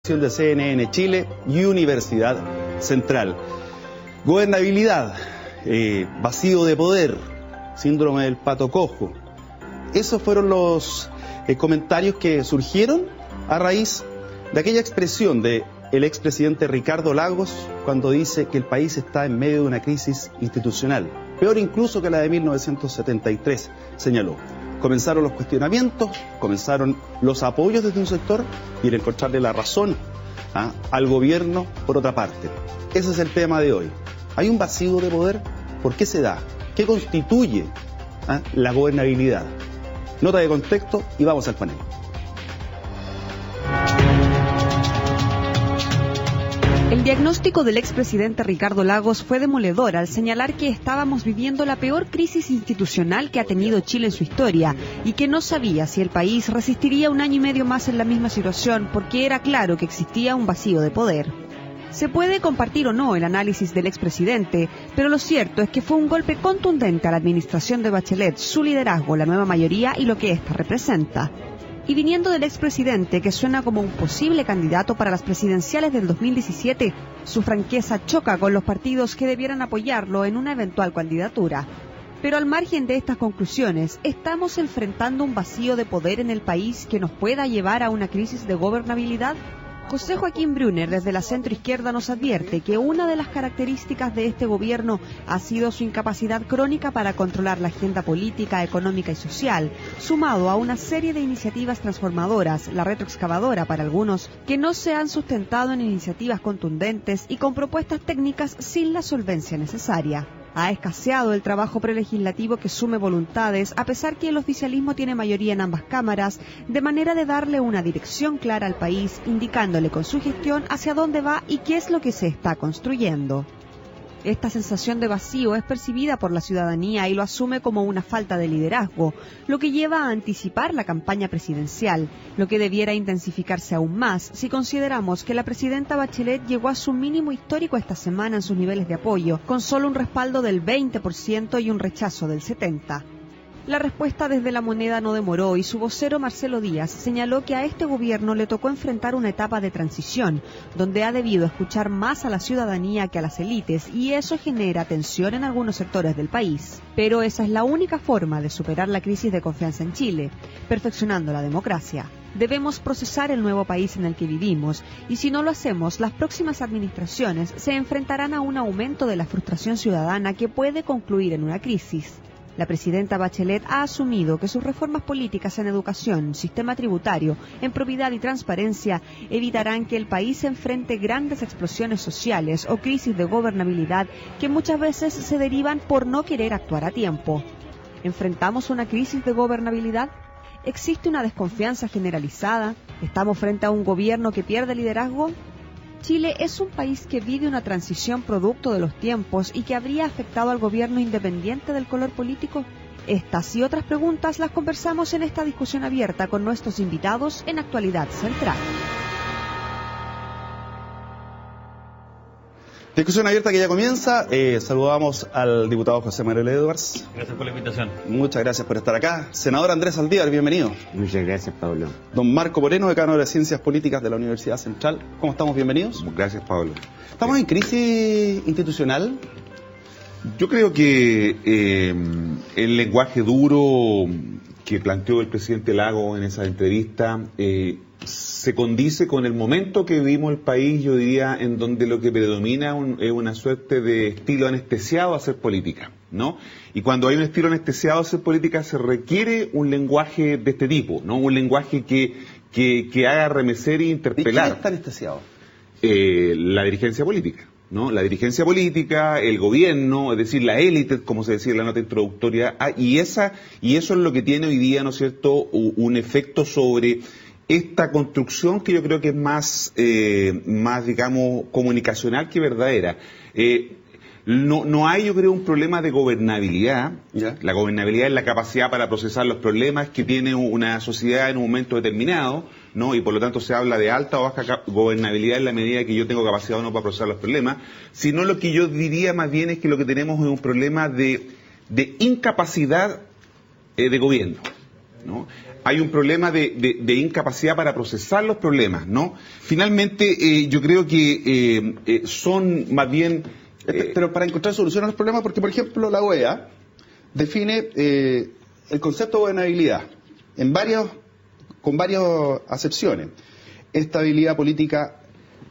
de CNN Chile y Universidad Central. Gobernabilidad, vacío de poder, síndrome del pato cojo. Esos fueron los comentarios que surgieron a raíz de aquella expresión del expresidente Ricardo Lagos cuando dice que el país está en medio de una crisis institucional, peor incluso que la de 1973, señaló. Comenzaron los cuestionamientos, comenzaron los apoyos desde un sector y el encontrarle la razón al gobierno por otra parte. Ese es el tema de hoy. ¿Hay un vacío de poder? ¿Por qué se da? ¿Qué constituye la gobernabilidad? Nota de contexto y vamos al panel. El diagnóstico del expresidente Ricardo Lagos fue demoledor al señalar que estábamos viviendo la peor crisis institucional que ha tenido Chile en su historia y que no sabía si el país resistiría un año y medio más en la misma situación porque era claro que existía un vacío de poder. Se puede compartir o no el análisis del expresidente, pero lo cierto es que fue un golpe contundente a la administración de Bachelet, su liderazgo, la nueva mayoría y lo que ésta representa. Y viniendo del expresidente, que suena como un posible candidato para las presidenciales del 2017, su franqueza choca con los partidos que debieran apoyarlo en una eventual candidatura. Pero al margen de estas conclusiones, ¿estamos enfrentando un vacío de poder en el país que nos pueda llevar a una crisis de gobernabilidad? José Joaquín Brunner, desde la centroizquierda, nos advierte que una de las características de este gobierno ha sido su incapacidad crónica para controlar la agenda política, económica y social, sumado a una serie de iniciativas transformadoras, la retroexcavadora para algunos, que no se han sustentado en iniciativas contundentes y con propuestas técnicas sin la solvencia necesaria. Ha escaseado el trabajo prelegislativo que sume voluntades, a pesar que el oficialismo tiene mayoría en ambas cámaras, de manera de darle una dirección clara al país, indicándole con su gestión hacia dónde va y qué es lo que se está construyendo. Esta sensación de vacío es percibida por la ciudadanía y lo asume como una falta de liderazgo, lo que lleva a anticipar la campaña presidencial, lo que debiera intensificarse aún más si consideramos que la presidenta Bachelet llegó a su mínimo histórico esta semana en sus niveles de apoyo, con solo un respaldo del 20% y un rechazo del 70%. La respuesta desde La Moneda no demoró y su vocero Marcelo Díaz señaló que a este gobierno le tocó enfrentar una etapa de transición, donde ha debido escuchar más a la ciudadanía que a las élites y eso genera tensión en algunos sectores del país. Pero esa es la única forma de superar la crisis de confianza en Chile, perfeccionando la democracia. Debemos procesar el nuevo país en el que vivimos y si no lo hacemos, las próximas administraciones se enfrentarán a un aumento de la frustración ciudadana que puede concluir en una crisis. La presidenta Bachelet ha asumido que sus reformas políticas en educación, sistema tributario, en probidad y transparencia evitarán que el país enfrente grandes explosiones sociales o crisis de gobernabilidad que muchas veces se derivan por no querer actuar a tiempo. ¿Enfrentamos una crisis de gobernabilidad? ¿Existe una desconfianza generalizada? ¿Estamos frente a un gobierno que pierde liderazgo? Chile es un país que vive una transición producto de los tiempos y que habría afectado al gobierno independiente del color político. Estas y otras preguntas las conversamos en esta discusión abierta con nuestros invitados en Actualidad Central. Discusión abierta que ya comienza. Saludamos al diputado José Manuel Edwards. Gracias por la invitación. Muchas gracias por estar acá. Senador Andrés Aldívar, bienvenido. Muchas gracias, Pablo. Don Marco Moreno, decano de Ciencias Políticas de la Universidad Central. ¿Cómo estamos? Bienvenidos. Gracias, Pablo. ¿Estamos en crisis institucional? Yo creo que el lenguaje duro que planteó el presidente Lagos en esa entrevista se condice con el momento que vivimos el país, yo diría, en donde lo que predomina es una suerte de estilo anestesiado a hacer política, ¿no? Y cuando hay un estilo anestesiado a hacer política se requiere un lenguaje de este tipo, ¿no? Un lenguaje que haga remecer e interpelar. ¿Y quién está anestesiado? La dirigencia política, ¿no? La dirigencia política, el gobierno, es decir, la élite, como se decía en la nota introductoria, y eso es lo que tiene hoy día, ¿no es cierto?, un efecto sobre esta construcción que yo creo que es más digamos, comunicacional que verdadera. No hay, yo creo, un problema de gobernabilidad. ¿Ya? La gobernabilidad es la capacidad para procesar los problemas que tiene una sociedad en un momento determinado, ¿no? Y por lo tanto se habla de alta o baja gobernabilidad en la medida que yo tengo capacidad o no para procesar los problemas. Sino lo que yo diría más bien es que lo que tenemos es un problema de incapacidad de gobierno, ¿no? hay un problema de incapacidad para procesar los problemas, ¿no? Finalmente, yo creo que son más bien... Pero para encontrar solución a los problemas, porque por ejemplo la OEA define el concepto de gobernabilidad con varias acepciones: estabilidad política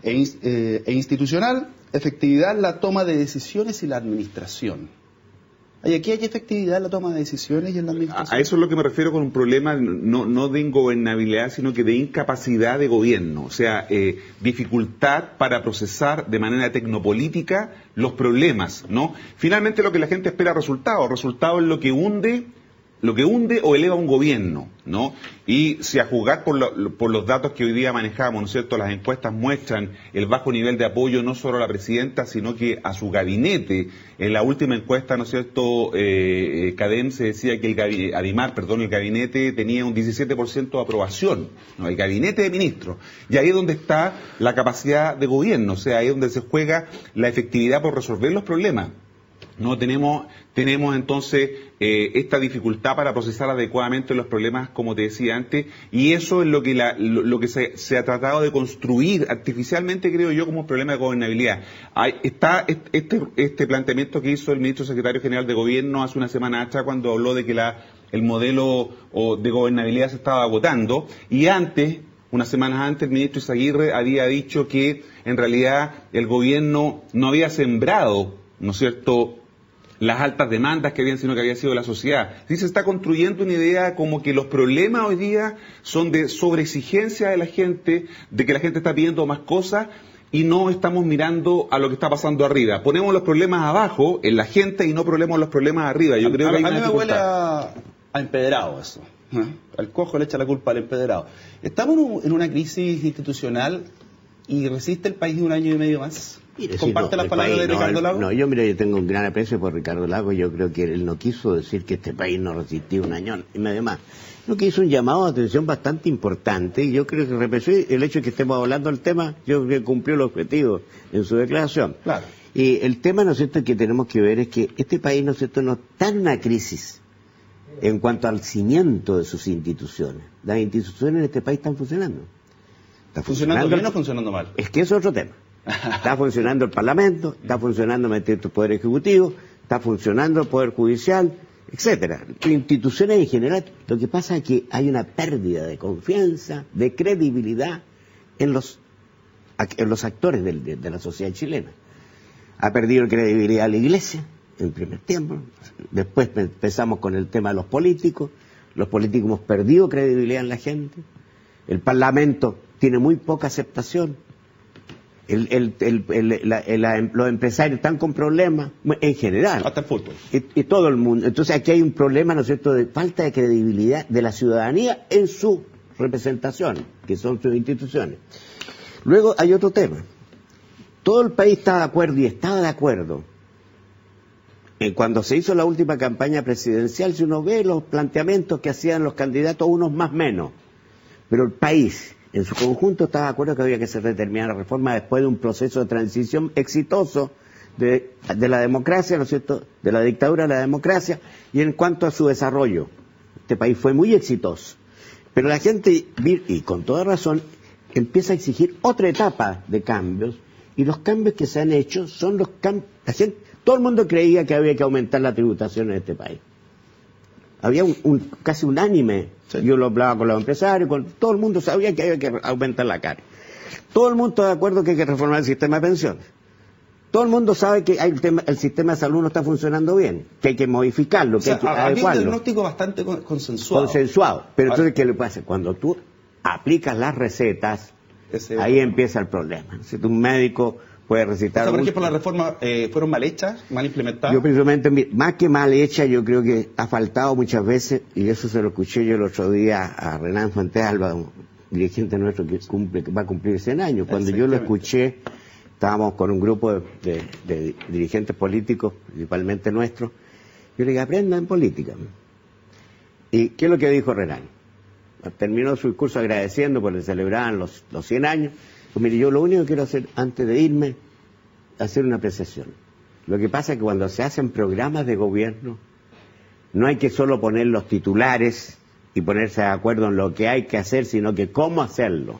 e institucional, efectividad en la toma de decisiones y la administración. ¿Y aquí hay efectividad en la toma de decisiones y en la administración? A eso es lo que me refiero con un problema no de ingobernabilidad, sino que de incapacidad de gobierno, o sea, dificultad para procesar de manera tecnopolítica los problemas, ¿no? Finalmente lo que la gente espera resultados es lo que hunde o eleva un gobierno, ¿no? Y si a juzgar por los datos que hoy día manejamos, ¿no es cierto?, las encuestas muestran el bajo nivel de apoyo no solo a la presidenta, sino que a su gabinete. En la última encuesta, ¿no es cierto?, CADEM se decía que el gabinete tenía un 17% de aprobación, ¿no?, el gabinete de ministros. Y ahí es donde está la capacidad de gobierno, o sea, ahí es donde se juega la efectividad por resolver los problemas. No tenemos entonces esta dificultad para procesar adecuadamente los problemas, como te decía antes, y eso es lo que se ha tratado de construir artificialmente, creo yo, como un problema de gobernabilidad. Está este planteamiento que hizo el ministro secretario general de Gobierno hace una semana atrás, cuando habló de que el modelo de gobernabilidad se estaba agotando, y unas semanas antes, el ministro Izaguirre había dicho que en realidad el gobierno no había sembrado, ¿no es cierto?, las altas demandas que habían, sino que había sido la sociedad. Sí, se está construyendo una idea como que los problemas hoy día son de sobreexigencia de la gente, de que la gente está pidiendo más cosas y no estamos mirando a lo que está pasando arriba. Ponemos los problemas abajo, en la gente, y no ponemos los problemas arriba. Yo creo que hay una dificultad. A mí me huele a empedrado eso. Al cojo le echa la culpa al empedrado. Estamos en una crisis institucional y resiste el país de un año y medio más. Mire, ¿Comparte las palabras de Ricardo Lagos? Yo tengo un gran aprecio por Ricardo Lagos. Yo creo que él no quiso decir que este país no resistía un año y medio más. Lo que hizo un llamado de atención bastante importante, y yo creo que represó el hecho de que estemos hablando del tema. Yo creo que cumplió el objetivo en su declaración. Claro. Y el tema, ¿no es cierto?, que tenemos que ver es que este país, ¿no es cierto?, no está en una crisis en cuanto al cimiento de sus instituciones. Las instituciones en este país están funcionando. ¿Está funcionando bien o funcionando mal? Es que eso es otro tema. Está funcionando el Parlamento, está funcionando el Poder Ejecutivo, está funcionando el Poder Judicial, etcétera. Instituciones en general. Lo que pasa es que hay una pérdida de confianza, de credibilidad en los actores de la sociedad chilena. Ha perdido credibilidad la Iglesia en primer tiempo, después empezamos con el tema de los políticos hemos perdido credibilidad en la gente, el Parlamento tiene muy poca aceptación. Los empresarios están con problemas, en general. Hasta el fútbol. Y todo el mundo. Entonces aquí hay un problema, ¿no es cierto?, de falta de credibilidad de la ciudadanía en su representación, que son sus instituciones. Luego hay otro tema. Todo el país está de acuerdo y estaba de acuerdo. Cuando se hizo la última campaña presidencial, si uno ve los planteamientos que hacían los candidatos, unos más menos. Pero el país en su conjunto estaba de acuerdo que había que hacer determinada reforma después de un proceso de transición exitoso de la democracia, ¿no es cierto?, de la dictadura a la democracia, y en cuanto a su desarrollo. Este país fue muy exitoso. Pero la gente, y con toda razón, empieza a exigir otra etapa de cambios, y los cambios que se han hecho son los cambios. Todo el mundo creía que había que aumentar la tributación en este país. Había casi unánime. Sí. Yo lo hablaba con los empresarios, todo el mundo sabía que había que aumentar la carga. Todo el mundo está de acuerdo que hay que reformar el sistema de pensiones. Todo el mundo sabe que el sistema de salud no está funcionando bien, que hay que modificarlo, que hay que adecuarlo. Había un diagnóstico bastante consensuado. Pero entonces, ¿qué le pasa? Cuando tú aplicas las recetas, ahí empieza el problema. Si un médico puede recitar... ¿Por ejemplo, las reformas fueron mal hechas, mal implementadas? Yo precisamente, más que mal hecha, yo creo que ha faltado muchas veces, y eso se lo escuché yo el otro día a Renán Fuentealba, un dirigente nuestro que va a cumplir 100 años. Cuando yo lo escuché, estábamos con un grupo de dirigentes políticos, principalmente nuestros, yo le dije, aprendan política. ¿Y qué es lo que dijo Renán? Terminó su discurso agradeciendo porque celebraban los 100 años. Pues mire, yo lo único que quiero hacer antes de irme, hacer una apreciación. Lo que pasa es que cuando se hacen programas de gobierno, no hay que solo poner los titulares y ponerse de acuerdo en lo que hay que hacer, sino que cómo hacerlo.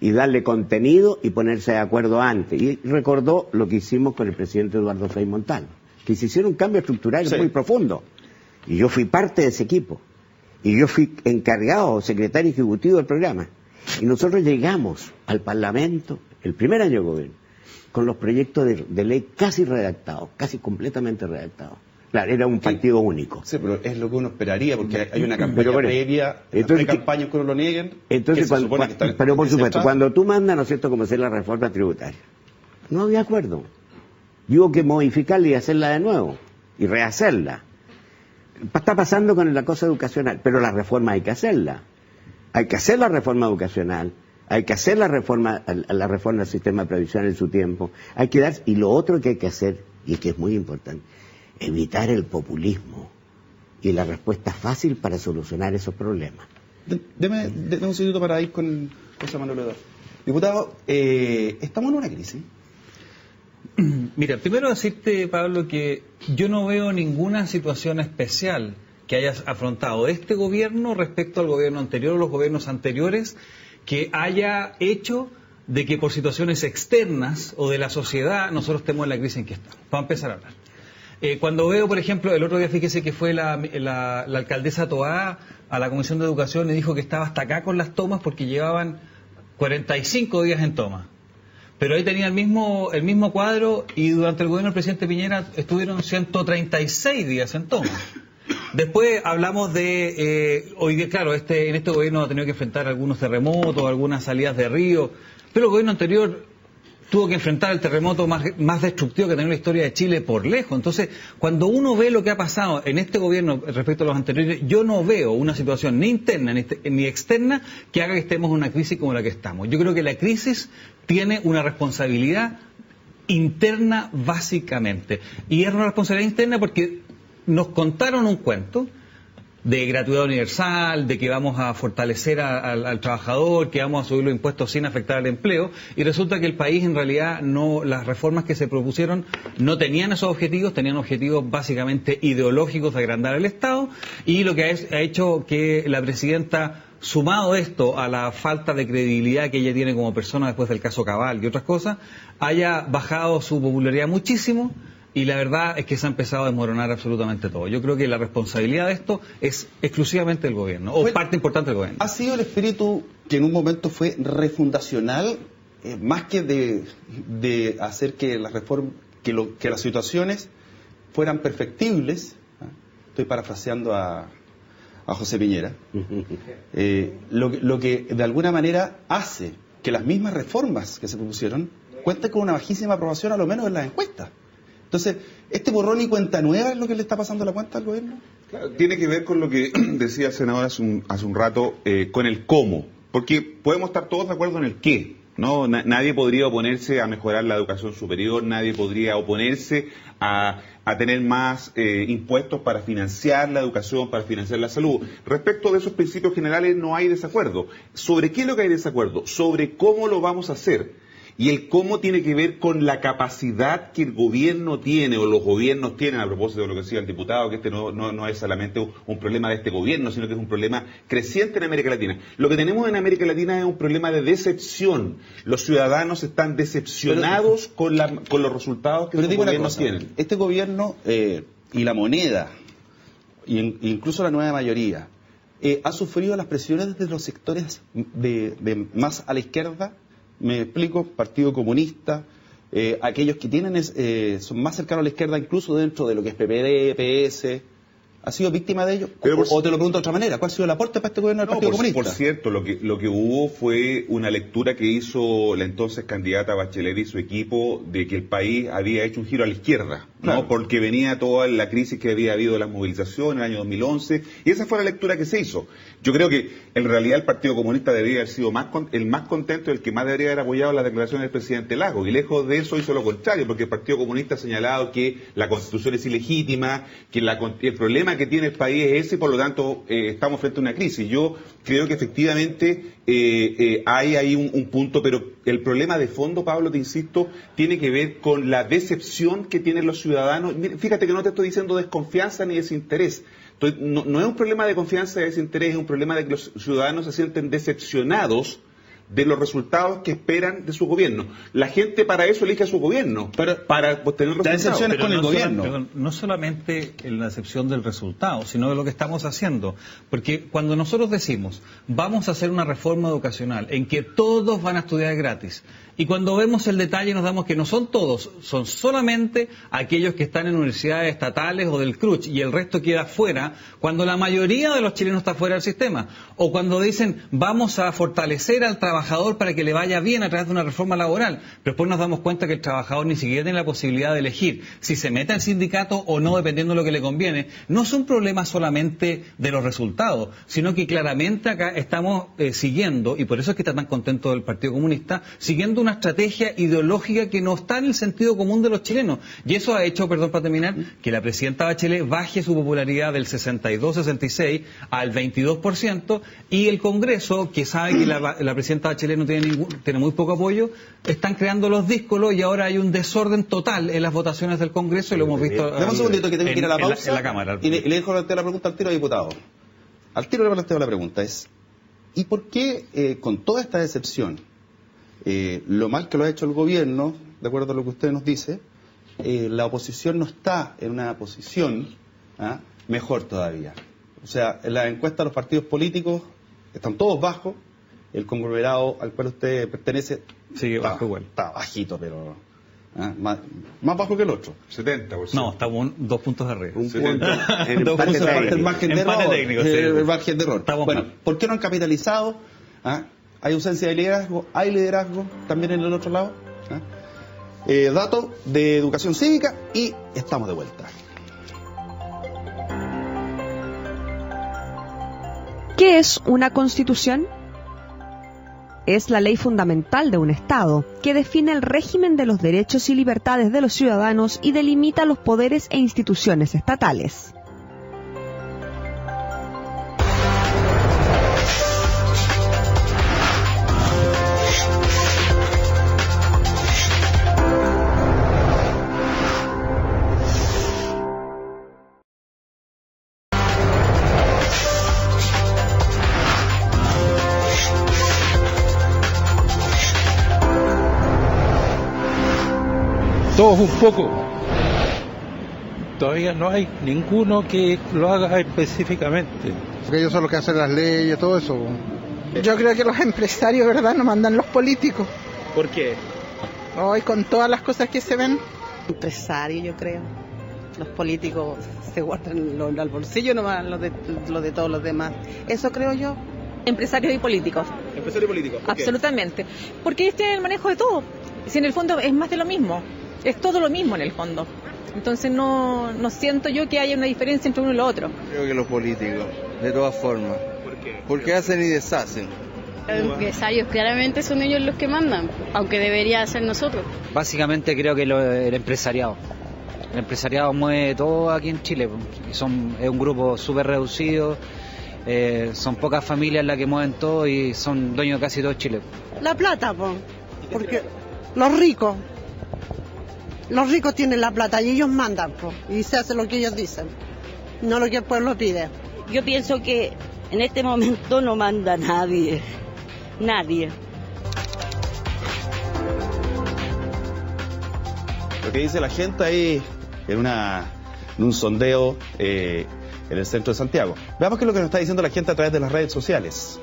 Y darle contenido y ponerse de acuerdo antes. Y recordó lo que hicimos con el presidente Eduardo Frei Montalva, que se hicieron un cambio estructural muy profundo. Y yo fui parte de ese equipo. Y yo fui encargado, secretario ejecutivo del programa. Y nosotros llegamos al Parlamento, el primer año de gobierno, con los proyectos de ley casi redactados, casi completamente redactados. Claro, era un partido único. Sí, pero es lo que uno esperaría, porque hay una campaña previa, hay campañas que uno lo nieguen. Entonces, pero por supuesto, cuando tú mandas, ¿no es cierto?, como hacer la reforma tributaria, no había acuerdo. Y hubo que modificarla y hacerla de nuevo, y rehacerla. Está pasando con la cosa educacional, pero la reforma hay que hacerla. Hay que hacer la reforma educacional, hay que hacer la reforma del sistema previsional en su tiempo, hay que dar, y lo otro que hay que hacer, y que es muy importante, evitar el populismo y la respuesta fácil para solucionar esos problemas. Deme un segundito para ir con José Manuel Eduardo. Diputado, ¿estamos en una crisis? Mira, primero decirte, Pablo, que yo no veo ninguna situación especial que hayas afrontado este gobierno respecto al gobierno anterior o los gobiernos anteriores que haya hecho de que por situaciones externas o de la sociedad nosotros estemos en la crisis en que estamos. Vamos a empezar a hablar. Cuando veo, por ejemplo, el otro día fíjese que fue la alcaldesa Toá a la Comisión de Educación y dijo que estaba hasta acá con las tomas porque llevaban 45 días en toma. Pero ahí tenía el mismo cuadro y durante el gobierno del presidente Piñera estuvieron 136 días en toma. Después hablamos de, hoy día, claro, en este gobierno ha tenido que enfrentar algunos terremotos, algunas salidas de río, pero el gobierno anterior tuvo que enfrentar el terremoto más destructivo que ha tenido la historia de Chile por lejos. Entonces, cuando uno ve lo que ha pasado en este gobierno respecto a los anteriores, yo no veo una situación ni interna ni externa que haga que estemos en una crisis como la que estamos. Yo creo que la crisis tiene una responsabilidad interna básicamente. Y es una responsabilidad interna porque nos contaron un cuento de gratuidad universal, de que vamos a fortalecer al trabajador, que vamos a subir los impuestos sin afectar al empleo, y resulta que el país en realidad las reformas que se propusieron no tenían esos objetivos, tenían objetivos básicamente ideológicos de agrandar el Estado, y lo que ha hecho que la presidenta, sumado esto a la falta de credibilidad que ella tiene como persona después del caso Cabal y otras cosas, haya bajado su popularidad muchísimo. Y la verdad es que se ha empezado a desmoronar absolutamente todo. Yo creo que la responsabilidad de esto es exclusivamente del gobierno, o parte importante del gobierno. ¿Ha sido el espíritu que en un momento fue refundacional, más que de hacer que que las situaciones fueran perfectibles? Estoy parafraseando a José Piñera. Lo que de alguna manera hace que las mismas reformas que se propusieron cuenten con una bajísima aprobación, a lo menos en las encuestas. Entonces, ¿este borrón y cuenta nueva es lo que le está pasando a la cuenta al gobierno? Claro, tiene que ver con lo que decía el senador hace un rato, con el cómo. Porque podemos estar todos de acuerdo en el qué, ¿no? Nadie podría oponerse a mejorar la educación superior, nadie podría oponerse a tener más impuestos para financiar la educación, para financiar la salud. Respecto de esos principios generales no hay desacuerdo. ¿Sobre qué es lo que hay desacuerdo? Sobre cómo lo vamos a hacer. Y el cómo tiene que ver con la capacidad que el gobierno tiene, o los gobiernos tienen, a propósito de lo que decía el diputado, que este no es solamente un problema de este gobierno, sino que es un problema creciente en América Latina. Lo que tenemos en América Latina es un problema de decepción. Los ciudadanos están decepcionados con los resultados que los gobiernos tienen. Este gobierno y la moneda, incluso la nueva mayoría, ha sufrido las presiones desde los sectores de más a la izquierda. Me explico, Partido Comunista, aquellos que son más cercanos a la izquierda, incluso dentro de lo que es PPD, PS, ¿ha sido víctima de ello? O te lo pregunto de otra manera, ¿cuál ha sido el aporte para este gobierno del Partido Comunista? Por cierto, lo que hubo fue una lectura que hizo la entonces candidata Bachelet y su equipo de que el país había hecho un giro a la izquierda, ¿no? Claro. Porque venía toda la crisis que había habido de las movilizaciones en el año 2011, y esa fue la lectura que se hizo. Yo creo que en realidad el Partido Comunista debería haber sido el más contento, el que más debería haber apoyado las declaraciones del presidente Lagos, y lejos de eso hizo lo contrario, porque el Partido Comunista ha señalado que la Constitución es ilegítima, que el problema que tiene el país es ese, y por lo tanto estamos frente a una crisis. Yo creo que efectivamente hay ahí un punto, pero el problema de fondo, Pablo, te insisto, tiene que ver con la decepción que tienen los ciudadanos. Fíjate que no te estoy diciendo desconfianza ni desinterés. No es un problema de confianza y desinterés, es un problema de que los ciudadanos se sienten decepcionados de los resultados que esperan de su gobierno. La gente para eso elige a su gobierno, para obtener resultados. La decepción es con el gobierno. No solamente en la decepción del resultado, sino de lo que estamos haciendo. Porque cuando nosotros decimos, vamos a hacer una reforma educacional en que todos van a estudiar gratis, y cuando vemos el detalle nos damos que no son todos, son solamente aquellos que están en universidades estatales o del CRUCH, y el resto queda fuera, cuando la mayoría de los chilenos está fuera del sistema. O cuando dicen, vamos a fortalecer al trabajador para que le vaya bien a través de una reforma laboral, pero después nos damos cuenta que el trabajador ni siquiera tiene la posibilidad de elegir si se mete al sindicato o no, dependiendo de lo que le conviene. No son problemas solamente de los resultados, sino que claramente acá estamos siguiendo, y por eso es que está tan contento el Partido Comunista, siguiendo una estrategia ideológica que no está en el sentido común de los chilenos. Y eso ha hecho, perdón para terminar, que la presidenta Bachelet baje su popularidad del 62-66 al 22%, y el Congreso, que sabe que la presidenta Bachelet no tiene muy poco apoyo, están creando los díscolos y ahora hay un desorden total en las votaciones del Congreso, y lo hemos visto Dame un segundito que tengo que ir a la pausa en la Cámara. Y le dejo plantear la pregunta al tiro, diputado. Al tiro le planteo la pregunta, ¿y por qué con toda esta decepción, lo mal que lo ha hecho el gobierno, de acuerdo a lo que usted nos dice, la oposición no está en una posición mejor todavía? O sea, en la encuesta de los partidos políticos están todos bajos, el conglomerado al cual usted pertenece sigue bajo igual. Está bajito, pero más bajo que el otro. 70%. No, estamos 2 puntos de arriba. Un punto en El margen de error. técnico, sí. El margen de error. Estamos Bueno, mal. ¿por qué no han capitalizado? Hay ausencia de liderazgo, hay liderazgo también en el otro lado. Datos de educación cívica y estamos de vuelta. ¿Qué es una constitución? Es la ley fundamental de un Estado, que define el régimen de los derechos y libertades de los ciudadanos y delimita los poderes e instituciones estatales. Todos un poco. Todavía no hay ninguno que lo haga específicamente. Porque ellos son los que hacen las leyes, todo eso. Yo creo que los empresarios, ¿verdad?, no mandan los políticos. ¿Por qué? Hoy con todas las cosas que se ven. Empresarios, yo creo. Los políticos se guardan al bolsillo nomás, lo de todos los demás. Eso creo yo. Empresarios y políticos. Empresarios y políticos. Absolutamente. Porque ellos tienen el manejo de todo. Si en el fondo es más de lo mismo. Es todo lo mismo en el fondo. Entonces no siento yo que haya una diferencia entre uno y lo otro. Creo que los políticos, de todas formas. ¿Por qué? Porque hacen y deshacen. Los empresarios claramente son ellos los que mandan, aunque debería ser nosotros. Básicamente creo que el empresariado. El empresariado mueve todo aquí en Chile. Es un grupo súper reducido. Son pocas familias las que mueven todo y son dueños de casi todo Chile. La plata, porque los ricos tienen la plata y ellos mandan, y se hace lo que ellos dicen, no lo que el pueblo pide. Yo pienso que en este momento no manda nadie. Lo que dice la gente ahí en un sondeo en el centro de Santiago. Veamos qué es lo que nos está diciendo la gente a través de las redes sociales.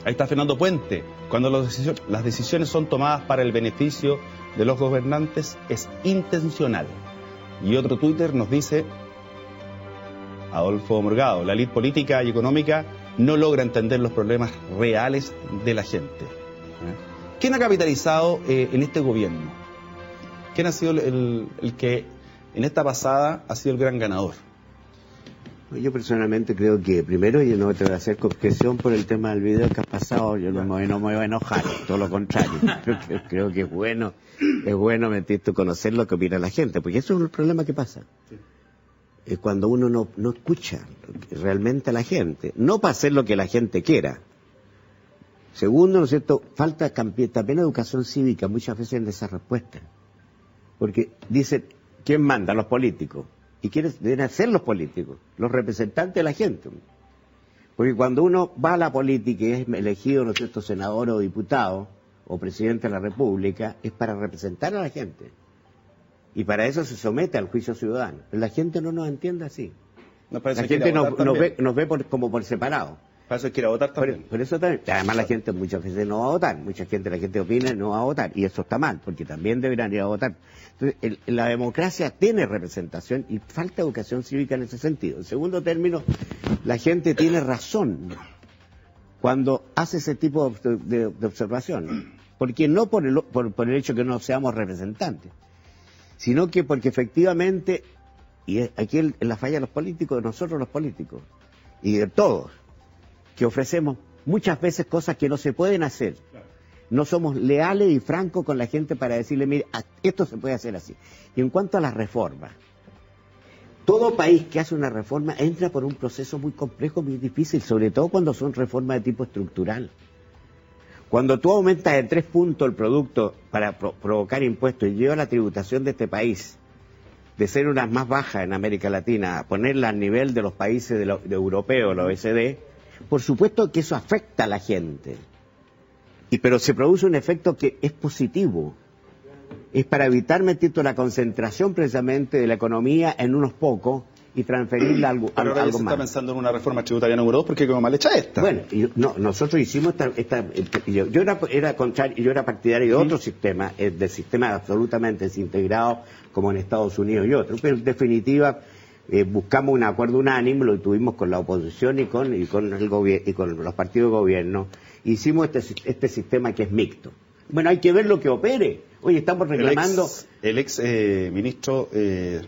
Ahí está Fernando Puente. Cuando las decisiones son tomadas para el beneficio de los gobernantes es intencional. Y otro Twitter nos dice Adolfo Morgado: la élite política y económica no logra entender los problemas reales de la gente. ¿Quién ha capitalizado en este gobierno? ¿Quién ha sido el que en esta pasada ha sido el gran ganador? Yo personalmente creo que, primero, yo no te voy a hacer objeción por el tema del video que has pasado, yo no me voy a enojar, todo lo contrario. Creo que es bueno conocer lo que opina la gente, porque eso es un problema que pasa. Es cuando uno no escucha realmente a la gente, no para hacer lo que la gente quiera. Segundo, ¿no es cierto?, falta también educación cívica muchas veces en esa respuesta. Porque dicen, ¿quién manda? Los políticos. y quiénes deben ser los políticos, los representantes de la gente. Porque cuando uno va a la política y es elegido, ¿no es cierto?, senador o diputado o presidente de la República, es para representar a la gente. Y para eso se somete al juicio ciudadano. Pero la gente no nos entiende así. La gente nos ve como por separado. Para eso quiere votar también. Por eso también. Además la gente muchas veces no va a votar. La gente opina y no va a votar. Y eso está mal, porque también deberán ir a votar. Entonces, la democracia tiene representación y falta educación cívica en ese sentido. En segundo término, la gente tiene razón cuando hace ese tipo de observación. Porque no por el hecho que no seamos representantes, sino que porque efectivamente, y aquí en la falla de los políticos, de nosotros los políticos, y de todos, que ofrecemos muchas veces cosas que no se pueden hacer. No somos leales y francos con la gente para decirle, mire, esto se puede hacer así. Y en cuanto a las reformas, todo país que hace una reforma entra por un proceso muy complejo, muy difícil, sobre todo cuando son reformas de tipo estructural. Cuando tú aumentas de 3 puntos el producto para provocar impuestos y llevas la tributación de este país de ser una más baja en América Latina a ponerla al nivel de los países de europeos, la OECD, por supuesto que eso afecta a la gente. Pero se produce un efecto que es positivo. Es para evitar meter toda la concentración precisamente de la economía en unos pocos y transferirla a algo más. Pero se está pensando en una reforma tributaria número 2 porque como mal hecha esta. Bueno, nosotros hicimos yo era contrario, yo era partidario de otro sistema, del sistema absolutamente desintegrado como en Estados Unidos y otros, pero en definitiva buscamos un acuerdo unánime, lo tuvimos con la oposición y con el gobierno y con los partidos de gobierno. Hicimos este sistema que es mixto. Bueno, hay que ver lo que opere. Oye, estamos reclamando... El ex ministro de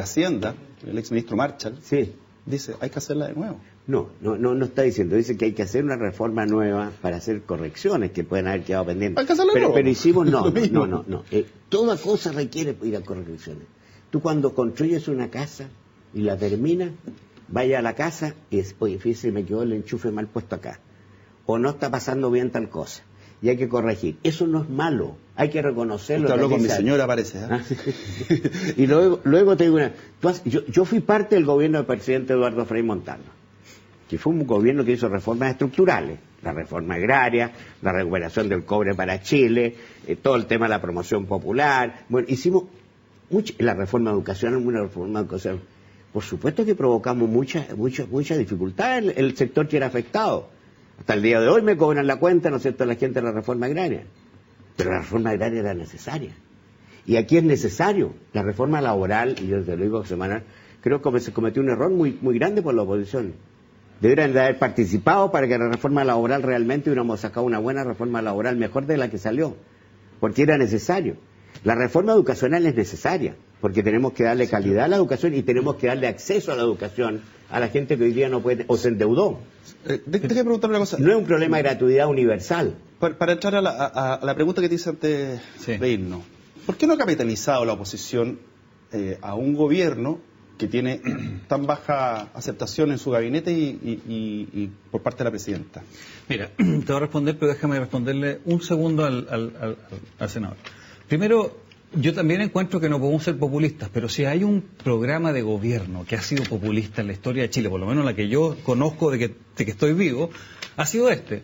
Hacienda, el ex ministro Marshall, sí, dice, hay que hacerla de nuevo. No está diciendo, dice que hay que hacer una reforma nueva para hacer correcciones que pueden haber quedado pendientes. Hay que hacerla nueva. Pero hicimos, no. Toda cosa requiere ir a correcciones. Tú cuando construyes una casa y la terminas, vaya a la casa y es, oye, fíjese, me quedó el enchufe mal puesto acá. O no está pasando bien tal cosa. Y hay que corregir. Eso no es malo, hay que reconocerlo. Usted habló con mi señora, parece. Y luego te digo yo fui parte del gobierno del presidente Eduardo Frei Montalva, que fue un gobierno que hizo reformas estructurales, la reforma agraria, la recuperación del cobre para Chile, todo el tema de la promoción popular. Bueno, hicimos la reforma educacional, una reforma educacional. Por supuesto que provocamos mucha dificultad en el sector que era afectado. Hasta el día de hoy me cobran la cuenta, ¿no es cierto?, la gente de la reforma agraria. Pero la reforma agraria era necesaria. Y aquí es necesario. La reforma laboral, y yo te lo digo semanal, creo que se cometió un error muy grande por la oposición. Deberían de haber participado para que la reforma laboral realmente hubiéramos sacado una buena reforma laboral, mejor de la que salió. Porque era necesario. La reforma educacional es necesaria, porque tenemos que darle calidad a la educación y tenemos que darle acceso a la educación a la gente que hoy día no puede, o se endeudó. Déjame preguntarle una cosa. No es un problema de gratuidad universal. Para entrar a la pregunta que te hice antes de irnos, ¿por qué no ha capitalizado la oposición a un gobierno que tiene tan baja aceptación en su gabinete y por parte de la presidenta? Mira, te voy a responder, pero déjame responderle un segundo al senador. Primero, yo también encuentro que no podemos ser populistas, pero si hay un programa de gobierno que ha sido populista en la historia de Chile, por lo menos la que yo conozco de que estoy vivo, ha sido este.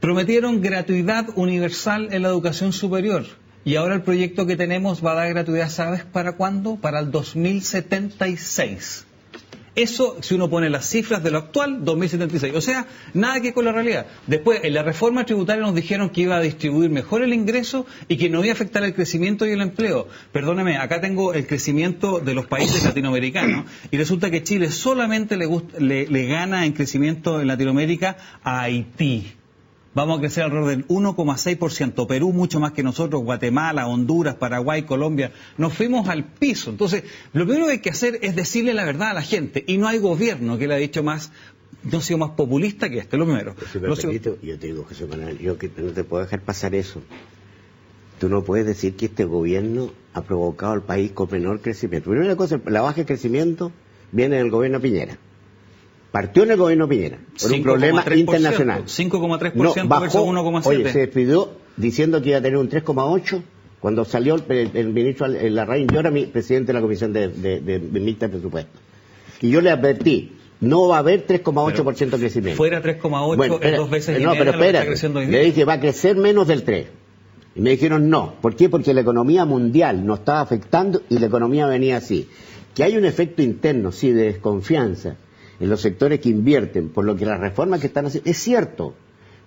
Prometieron gratuidad universal en la educación superior y ahora el proyecto que tenemos va a dar gratuidad, ¿sabes para cuándo? Para el 2076. Eso, si uno pone las cifras de lo actual, 2076. O sea, nada que con la realidad. Después, en la reforma tributaria nos dijeron que iba a distribuir mejor el ingreso y que no iba a afectar el crecimiento y el empleo. Perdóname, acá tengo el crecimiento de los países latinoamericanos y resulta que Chile solamente le gana en crecimiento en Latinoamérica a Haití. Vamos a crecer alrededor del 1,6%. Perú mucho más que nosotros, Guatemala, Honduras, Paraguay, Colombia. Nos fuimos al piso. Entonces, lo primero que hay que hacer es decirle la verdad a la gente. Y no hay gobierno que le ha dicho más, no ha sido más populista que este, lo primero. Si me permito, yo te digo, José Manuel, yo que no te puedo dejar pasar eso. Tú no puedes decir que este gobierno ha provocado al país con menor crecimiento. Primera cosa, la baja de crecimiento viene del gobierno Piñera. Partió en el gobierno Piñera, por un problema internacional. 5,3% versus 1,7%. Oye, se despidió diciendo que iba a tener un 3,8% Cuando salió el ministro Larraín, yo era presidente de la Comisión de Mixta de Presupuesto. Y yo le advertí, no va a haber 3,8% de crecimiento. Fuera 3,8 bueno, es 2 veces y media pero lo que está creciendo hoy día. Le dije, va a crecer menos del 3. Y me dijeron no. ¿Por qué? Porque la economía mundial nos estaba afectando y la economía venía así. Que hay un efecto interno, sí, de desconfianza en los sectores que invierten, por lo que las reformas que están haciendo, es cierto,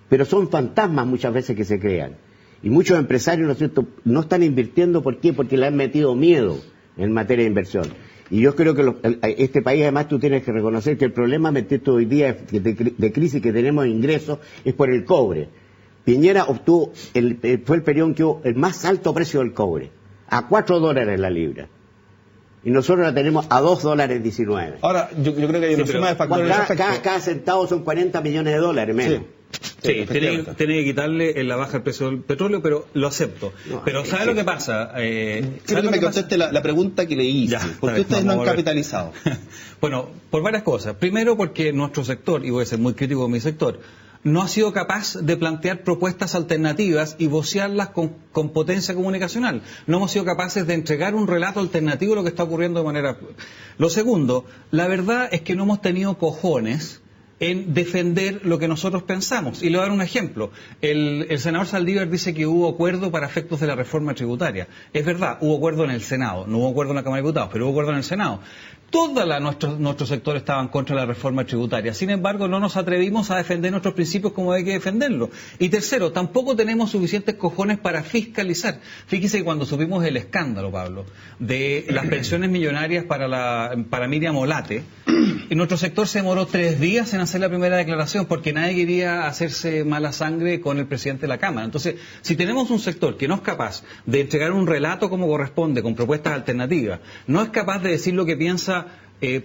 pero son fantasmas muchas veces que se crean. Y muchos empresarios, ¿no es cierto?, no están invirtiendo. ¿Por qué? Porque le han metido miedo en materia de inversión. Y yo creo que este país, además, tú tienes que reconocer que el problema hoy día de crisis que tenemos de ingresos es por el cobre. Piñera obtuvo, fue el periodo en que hubo el más alto precio del cobre, a $4 la libra. Y nosotros la tenemos a $2.19. Ahora, yo creo que hay una suma de factores. Cada centavo son $40 millones menos. Sí, tiene que quitarle la baja del precio del petróleo, pero lo acepto. Pero ¿sabe lo que pasa? Quiero que me conteste la pregunta que le hice. ¿Por qué ustedes no han capitalizado? Bueno, por varias cosas. Primero porque nuestro sector, y voy a ser muy crítico de mi sector, no ha sido capaz de plantear propuestas alternativas y vocearlas con potencia comunicacional. No hemos sido capaces de entregar un relato alternativo a lo que está ocurriendo de manera... Lo segundo, la verdad es que no hemos tenido cojones en defender lo que nosotros pensamos. Y le voy a dar un ejemplo. El senador Saldívar dice que hubo acuerdo para efectos de la reforma tributaria. Es verdad, hubo acuerdo en el Senado, no hubo acuerdo en la Cámara de Diputados, pero hubo acuerdo en el Senado. Nuestro sector estaban contra la reforma tributaria. Sin embargo, no nos atrevimos a defender nuestros principios como hay que defenderlos. Y tercero, tampoco tenemos suficientes cojones para fiscalizar. Fíjese que cuando supimos el escándalo, Pablo, de las pensiones millonarias para Miriam Olate, nuestro sector se demoró 3 días en hacer la primera declaración porque nadie quería hacerse mala sangre con el presidente de la Cámara. Entonces, si tenemos un sector que no es capaz de entregar un relato como corresponde, con propuestas alternativas, no es capaz de decir lo que piensa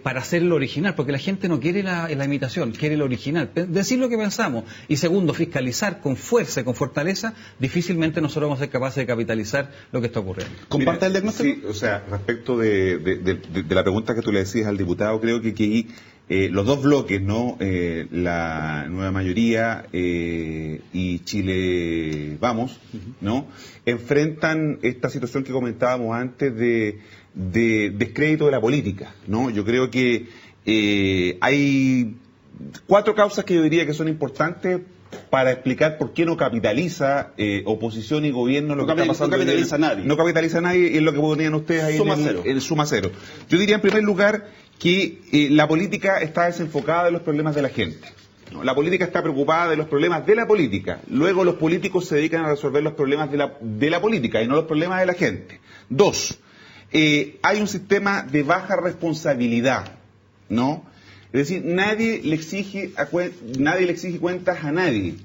para hacerlo original, porque la gente no quiere la imitación, quiere lo original, decir lo que pensamos, y segundo, fiscalizar con fuerza y con fortaleza, difícilmente nosotros vamos a ser capaces de capitalizar lo que está ocurriendo. ¿Comparte el diagnóstico? Sí, o sea, respecto de la pregunta que tú le decías al diputado, creo que aquí los dos bloques, ¿no? La nueva mayoría y Chile Vamos, ¿no? Enfrentan esta situación que comentábamos antes de descrédito de la política, ¿no? Yo creo que hay 4 causas que yo diría que son importantes para explicar por qué no capitaliza oposición y gobierno lo que está pasando. No capitaliza nadie. No capitaliza nadie, y es lo que ponían ustedes ahí en suma cero. Yo diría en primer lugar que la política está desenfocada de los problemas de la gente. ¿No? La política está preocupada de los problemas de la política. Luego los políticos se dedican a resolver los problemas de la política y no los problemas de la gente. 2. Hay un sistema de baja responsabilidad, ¿no? Es decir, nadie le exige cuentas a nadie.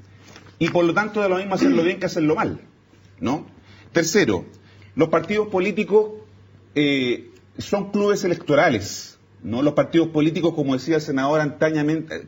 Y por lo tanto, de lo mismo hacerlo bien que hacerlo mal, ¿no? Tercero, los partidos políticos son clubes electorales, ¿no? Los partidos políticos, como decía el senador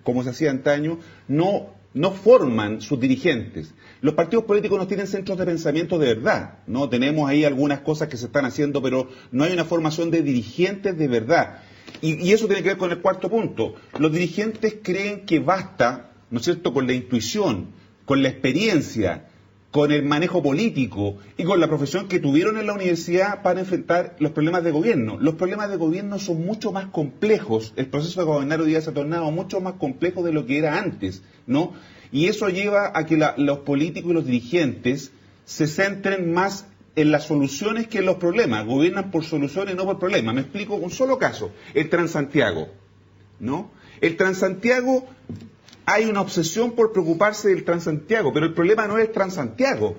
como se hacía antaño, no forman sus dirigentes. Los partidos políticos no tienen centros de pensamiento de verdad, ¿no? Tenemos ahí algunas cosas que se están haciendo, pero no hay una formación de dirigentes de verdad. Y eso tiene que ver con el 4º punto. Los dirigentes creen que basta, ¿no es cierto?, con la intuición, con la experiencia, con el manejo político y con la profesión que tuvieron en la universidad para enfrentar los problemas de gobierno. Los problemas de gobierno son mucho más complejos. El proceso de gobernar hoy día se ha tornado mucho más complejo de lo que era antes, ¿no? Y eso lleva a que los políticos y los dirigentes se centren más en las soluciones que en los problemas. Gobiernan por soluciones y no por problemas. Me explico un solo caso. El Transantiago, ¿no? El Transantiago, hay una obsesión por preocuparse del Transantiago, pero el problema no es el Transantiago.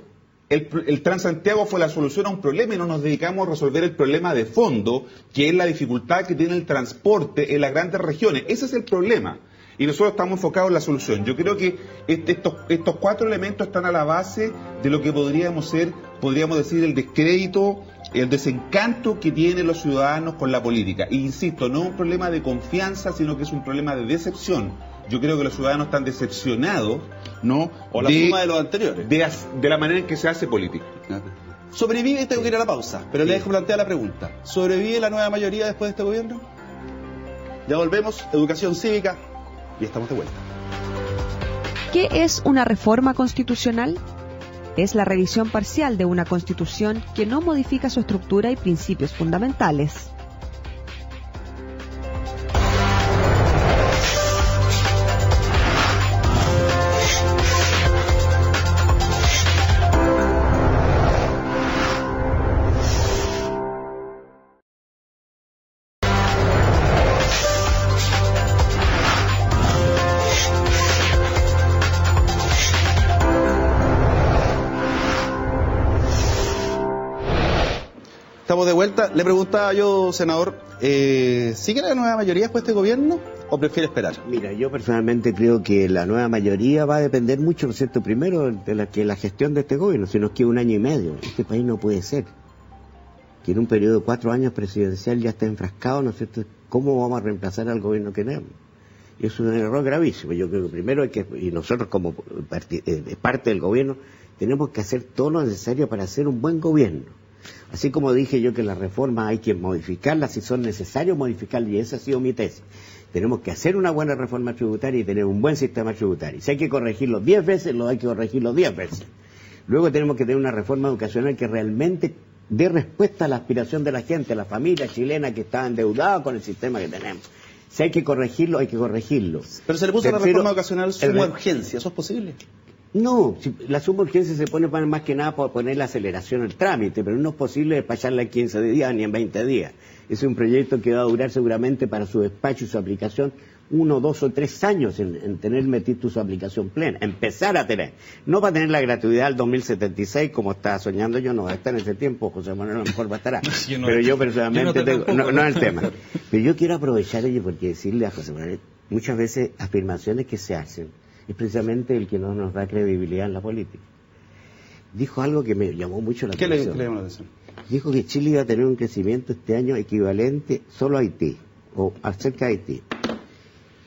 El Transantiago fue la solución a un problema y no nos dedicamos a resolver el problema de fondo, que es la dificultad que tiene el transporte en las grandes regiones. Ese es el problema. Y nosotros estamos enfocados en la solución. Yo creo que estos 4 elementos están a la base de lo que podríamos decir, el descrédito, el desencanto que tienen los ciudadanos con la política. E insisto, no es un problema de confianza, sino que es un problema de decepción. Yo creo que los ciudadanos están decepcionados, ¿no? O la suma de los anteriores. De la manera en que se hace política. ¿Sobrevive? Tengo que ir a la pausa, pero le dejo plantear la pregunta. ¿Sobrevive la nueva mayoría después de este gobierno? Ya volvemos, educación cívica, y estamos de vuelta. ¿Qué es una reforma constitucional? es la revisión parcial de una Constitución que no modifica su estructura y principios fundamentales. Estamos de vuelta. Le preguntaba yo, senador, ¿sigue la nueva mayoría después de este gobierno o prefiere esperar? Mira, yo personalmente creo que la nueva mayoría va a depender mucho, ¿no es cierto?, primero de la gestión de este gobierno, si nos queda 1 año y medio. Este país no puede ser que en un periodo de 4 años presidencial ya esté enfrascado, ¿no es cierto?, ¿cómo vamos a reemplazar al gobierno que tenemos? Y eso es un error gravísimo. Yo creo que primero hay que, y nosotros como parte del gobierno, tenemos que hacer todo lo necesario para hacer un buen gobierno. Así como dije yo que las reformas hay que modificarlas si son necesarios modificarlas, y esa ha sido mi tesis. Tenemos que hacer una buena reforma tributaria y tener un buen sistema tributario. Si hay que corregirlo 10 veces, hay que corregirlo 10 veces. Luego tenemos que tener una reforma educacional que realmente dé respuesta a la aspiración de la gente, a la familia chilena que está endeudada con el sistema que tenemos. Si hay que corregirlo, hay que corregirlo. Pero se le puso a la reforma educacional suma urgencia, ¿eso es posible? No, la suma urgencia se pone más que nada por poner la aceleración al trámite, pero no es posible despacharla en 15 días ni en 20 días. Es un proyecto que va a durar seguramente para su despacho y su aplicación 1, 2 o 3 años en tener metido su aplicación plena, empezar a tener. No va a tener la gratuidad al 2076 como estaba soñando yo, no va a estar en ese tiempo, José Manuel a lo mejor va a estar. Pero yo personalmente no es el tema. Pero yo quiero aprovechar ello porque decirle a José Manuel, muchas veces afirmaciones que se hacen, es precisamente el que no nos da credibilidad en la política. Dijo algo que me llamó mucho la atención. ¿Qué le llamó la atención? Dijo que Chile iba a tener un crecimiento este año equivalente solo a Haití, o cerca de Haití.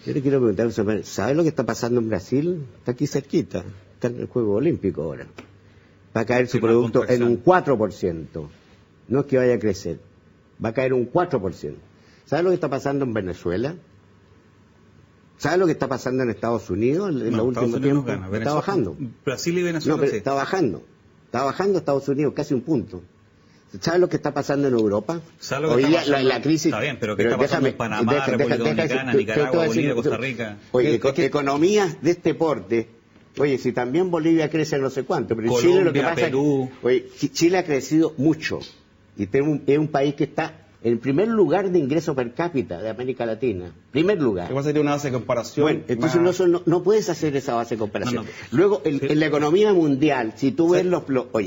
Yo le quiero preguntar, ¿sabe lo que está pasando en Brasil? Está aquí cerquita, está en el Juego Olímpico ahora. Va a caer su producto en un 4%. No es que vaya a crecer, va a caer un 4%. ¿Sabe lo que está pasando en Venezuela? ¿Sabe lo que está pasando en Estados Unidos en los últimos tiempos? Está bajando. Brasil y Venezuela. No, pero sí. Está bajando Estados Unidos casi un punto. ¿Sabe lo que está pasando en Europa? Hoy día la crisis. Está bien, pero ¿qué está pasando en Panamá, República Dominicana, Nicaragua, Bolivia, Costa Rica? Oye, economías de este porte. Oye, si también Bolivia crece no sé cuánto, pero Colombia, Chile lo que pasa Perú. Oye, Chile ha crecido mucho y es un país que está en el primer lugar de ingreso per cápita de América Latina. Primer lugar. ¿Qué sería una base de comparación? Bueno, entonces no puedes hacer esa base de comparación. Luego, en la economía mundial, si tú ves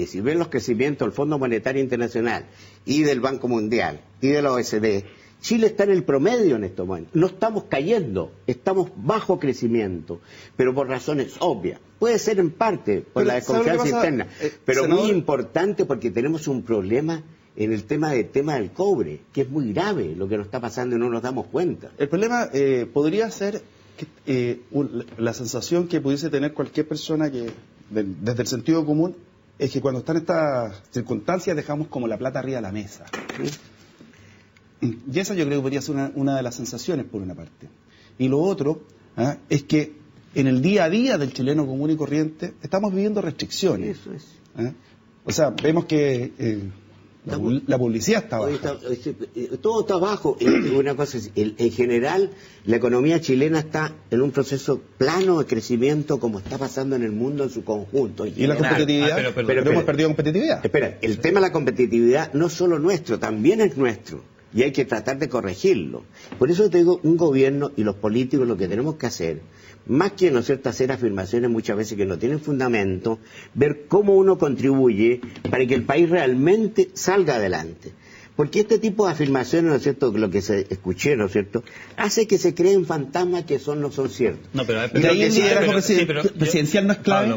si ves los crecimientos del Fondo Monetario Internacional y del Banco Mundial y de la OECD, Chile está en el promedio en estos momentos. No estamos cayendo, estamos bajo crecimiento, pero por razones obvias. Puede ser en parte por la desconfianza interna, pero senador, muy importante porque tenemos un problema en el tema del cobre, que es muy grave lo que nos está pasando y no nos damos cuenta. El problema podría ser que, la sensación que pudiese tener cualquier persona que, desde el sentido común, es que cuando están estas circunstancias dejamos como la plata arriba de la mesa. ¿Sí? Y esa yo creo que podría ser una de las sensaciones, por una parte. Y lo otro es que en el día a día del chileno común y corriente estamos viviendo restricciones. Eso es. O sea, vemos que la publicidad está baja. Todo está bajo. Una cosa es, en general, la economía chilena está en un proceso plano de crecimiento como está pasando en el mundo en su conjunto. ¿Y la competitividad? Pero hemos perdido competitividad. Espera, el tema de la competitividad no es solo nuestro, también es nuestro. Y hay que tratar de corregirlo. Por eso te digo, un gobierno y los políticos lo que tenemos que hacer, más que, ¿no es cierto?, hacer afirmaciones muchas veces que no tienen fundamento, ver cómo uno contribuye para que el país realmente salga adelante. Porque este tipo de afirmaciones, ¿no es cierto?, lo que se escuché, ¿no es cierto?, hace que se creen fantasmas que no son ciertos. No, pero ahí el liderazgo presidencial no es clave.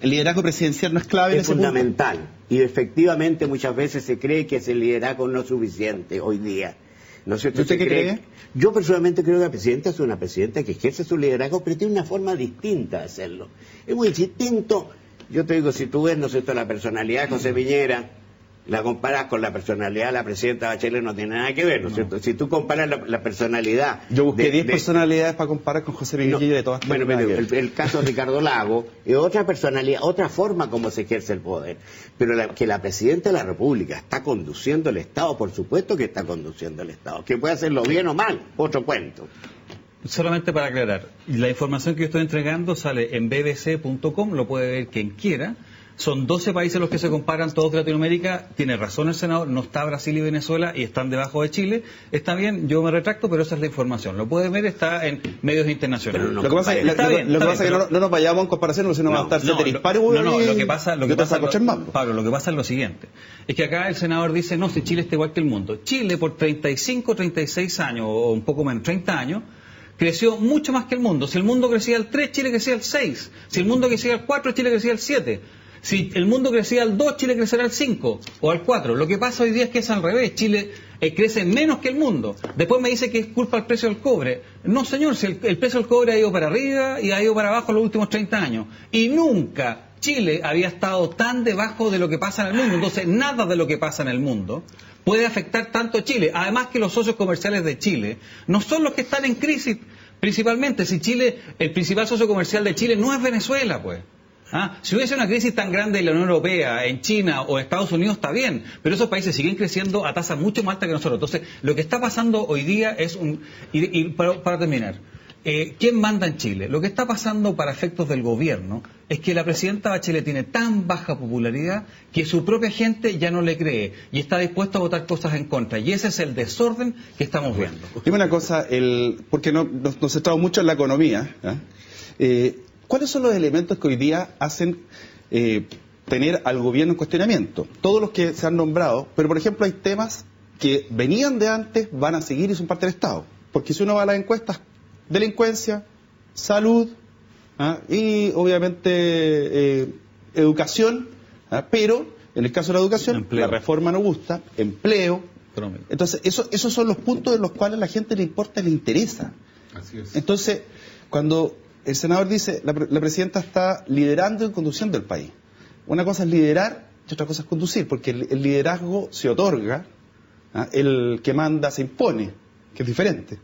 El liderazgo presidencial no es clave. Es fundamental. Y efectivamente muchas veces se cree que ese liderazgo no es suficiente hoy día. ¿No es cierto? ¿Usted qué cree? Yo personalmente creo que la presidenta es una presidenta que ejerce su liderazgo, pero tiene una forma distinta de hacerlo. Es muy distinto. Yo te digo, si tú ves, ¿no es cierto?, la personalidad de José Piñera, la comparas con la personalidad de la presidenta Bachelet, no tiene nada que ver, ¿no es cierto? Si tú comparas la personalidad... Yo busqué 10 personalidades para comparar con José Miguel Guillo de todas. Bueno, pero el caso de Ricardo Lagos es otra personalidad, otra forma como se ejerce el poder. Pero que la presidenta de la República está conduciendo el Estado, por supuesto que está conduciendo el Estado. Que puede hacerlo bien o mal, otro cuento. Solamente para aclarar, la información que yo estoy entregando sale en bbc.com, lo puede ver quien quiera. Son 12 países los que se comparan, todos de Latinoamérica. Tiene razón el senador, no está Brasil y Venezuela y están debajo de Chile. Está bien, yo me retracto, pero esa es la información. Lo pueden ver, está en medios internacionales. Lo que pasa es que no nos vayamos en comparación, sino va a estar lo que pasa es lo siguiente. Es que acá el senador dice, no, si Chile está igual que el mundo. Chile por 35, 36 años, o un poco menos, 30 años, creció mucho más que el mundo. Si el mundo crecía al 3, Chile crecía al 6. Si el mundo crecía al 4, Chile crecía al 7. Si el mundo crecía al 2, Chile crecerá al 5 o al 4. Lo que pasa hoy día es que es al revés. Chile crece menos que el mundo. Después me dice que es culpa del precio del cobre. No, señor, si el precio del cobre ha ido para arriba y ha ido para abajo en los últimos 30 años. Y nunca Chile había estado tan debajo de lo que pasa en el mundo. Entonces, nada de lo que pasa en el mundo puede afectar tanto a Chile. Además que los socios comerciales de Chile no son los que están en crisis principalmente. Si Chile, el principal socio comercial de Chile no es Venezuela, pues. Si hubiese una crisis tan grande en la Unión Europea, en China o Estados Unidos, está bien, pero esos países siguen creciendo a tasas mucho más altas que nosotros. Entonces, lo que está pasando hoy día es para terminar, ¿quién manda en Chile? Lo que está pasando para efectos del gobierno es que la presidenta Bachelet tiene tan baja popularidad que su propia gente ya no le cree y está dispuesta a votar cosas en contra. Y ese es el desorden que estamos viendo. Dime una cosa, porque nos centramos mucho en la economía, ¿cuáles son los elementos que hoy día hacen tener al gobierno en cuestionamiento? Todos los que se han nombrado, pero por ejemplo hay temas que venían de antes, van a seguir y son parte del Estado. Porque si uno va a las encuestas, delincuencia, salud y obviamente educación, pero en el caso de la educación, la reforma no gusta, empleo. Entonces esos son los puntos en los cuales a la gente le importa y le interesa. Así es. Entonces, cuando el senador dice, la presidenta está liderando y conduciendo el país. Una cosa es liderar y otra cosa es conducir, porque el liderazgo se otorga, el que manda se impone, que es diferente.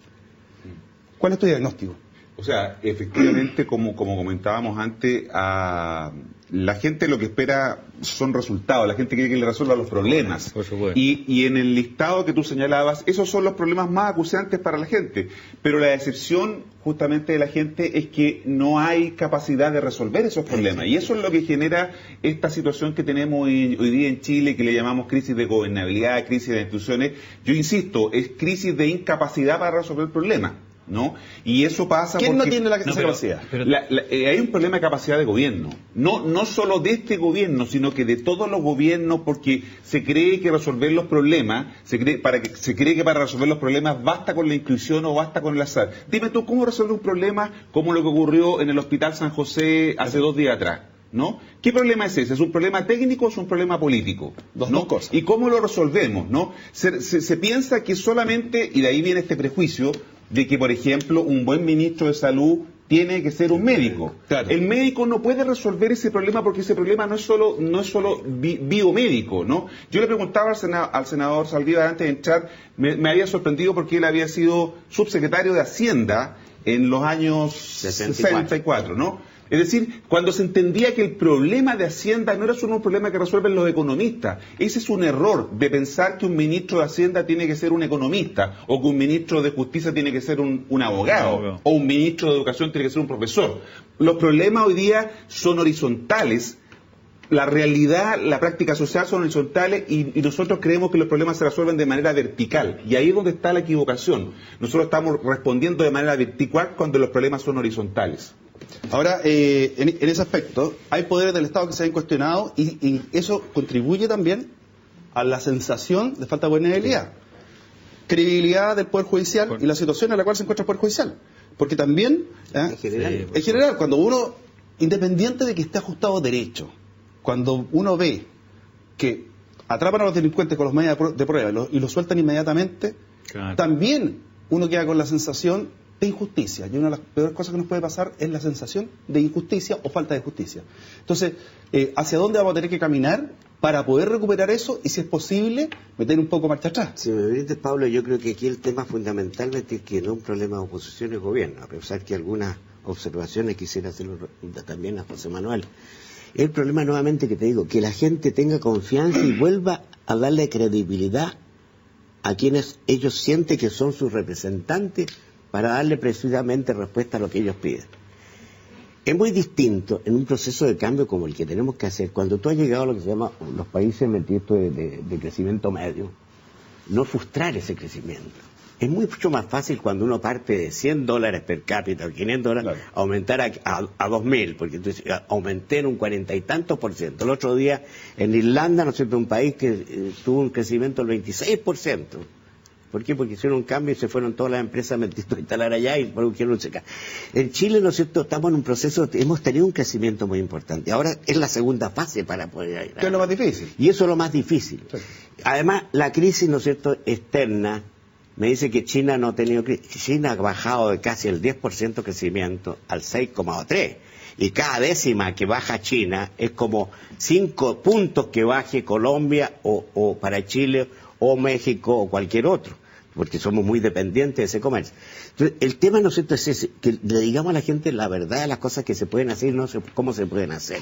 ¿Cuál es tu diagnóstico? O sea, efectivamente, como comentábamos antes, la gente lo que espera son resultados, la gente quiere que le resuelvan los problemas. Por supuesto. Y en el listado que tú señalabas, esos son los problemas más acuciantes para la gente. Pero la decepción justamente de la gente es que no hay capacidad de resolver esos problemas. Y eso es lo que genera esta situación que tenemos hoy día en Chile, que le llamamos crisis de gobernabilidad, crisis de instituciones. Yo insisto, es crisis de incapacidad para resolver problemas, ¿no? Y eso pasa ¿Quién porque... no tiene esa capacidad? Hay un problema de capacidad de gobierno. No solo de este gobierno, sino que de todos los gobiernos, porque se cree que resolver los problemas, se cree que para resolver los problemas basta con la inclusión o basta con el azar. Dime tú, ¿cómo resolver un problema como lo que ocurrió en el Hospital San José hace 2 días atrás? ¿No? ¿Qué problema es ese? ¿Es un problema técnico o es un problema político? Dos cosas. ¿Y cómo lo resolvemos? ¿No? Se piensa que solamente, y de ahí viene este prejuicio, de que, por ejemplo, un buen ministro de salud tiene que ser un médico. Claro. El médico no puede resolver ese problema porque ese problema no es solo biomédico, ¿no? Yo le preguntaba al senador Saldívar antes de entrar, me había sorprendido porque él había sido subsecretario de Hacienda en los años 64, ¿no? Es decir, cuando se entendía que el problema de Hacienda no era solo un problema que resuelven los economistas, ese es un error de pensar que un ministro de Hacienda tiene que ser un economista, o que un ministro de Justicia tiene que ser un abogado, o un ministro de Educación tiene que ser un profesor. Los problemas hoy día son horizontales, la realidad, la práctica social son horizontales y nosotros creemos que los problemas se resuelven de manera vertical, y ahí es donde está la equivocación. Nosotros estamos respondiendo de manera vertical cuando los problemas son horizontales. Ahora, en ese aspecto, hay poderes del Estado que se han cuestionado y eso contribuye también a la sensación de falta de gobernabilidad. Credibilidad del Poder Judicial y la situación en la cual se encuentra el Poder Judicial. Porque también, en general, cuando uno, independiente de que esté ajustado derecho, cuando uno ve que atrapan a los delincuentes con los medios de prueba y los sueltan inmediatamente, también uno queda con la sensación de injusticia, y una de las peores cosas que nos puede pasar es la sensación de injusticia o falta de justicia. Entonces, ¿hacia dónde vamos a tener que caminar para poder recuperar eso y, si es posible, meter un poco marcha atrás. Si me permites, Pablo, yo creo que aquí el tema fundamentalmente es que no es un problema de oposición y gobierno, a pesar que algunas observaciones quisiera hacerlo también a José Manuel. El problema nuevamente que te digo, que la gente tenga confianza y vuelva a darle credibilidad a quienes ellos sienten que son sus representantes para darle precisamente respuesta a lo que ellos piden. Es muy distinto en un proceso de cambio como el que tenemos que hacer, cuando tú has llegado a lo que se llama los países metidos de crecimiento medio, no frustrar ese crecimiento. Es mucho más fácil cuando uno parte de $100 per cápita o $500, claro, aumentar a 2.000, porque entonces aumenté en un 40 y tantos %. El otro día en Irlanda, ¿no es cierto?, un país que tuvo un crecimiento del 26%. ¿Por qué? Porque hicieron un cambio y se fueron todas las empresas a instalar allá y produjeron seca. En Chile, ¿no es cierto?, estamos en un proceso, hemos tenido un crecimiento muy importante. Ahora es la segunda fase para poder ir. ¿Qué es lo más difícil? Y eso es lo más difícil. Sí. Además, la crisis, ¿no es cierto?, externa, me dice que China no ha tenido crisis. China ha bajado de casi el 10% crecimiento al 6,3%. Y cada décima que baja China es como 5 puntos que baje Colombia o para Chile o México o cualquier otro, porque somos muy dependientes de ese comercio. Entonces, el tema, ¿no es cierto?, es ese, que le digamos a la gente la verdad de las cosas que se pueden hacer y no sé cómo se pueden hacer.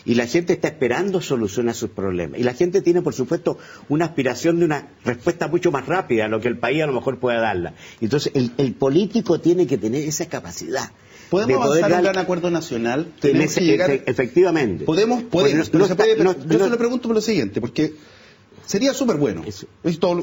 Y la gente está esperando soluciones a sus problemas. Y la gente tiene, por supuesto, una aspiración de una respuesta mucho más rápida a lo que el país a lo mejor pueda darla. Entonces, el político tiene que tener esa capacidad. ¿Podemos avanzar un gran acuerdo nacional? Tenemos que llegar... Efectivamente. Podemos, pero se puede, yo se lo pregunto por lo siguiente, porque sería súper bueno.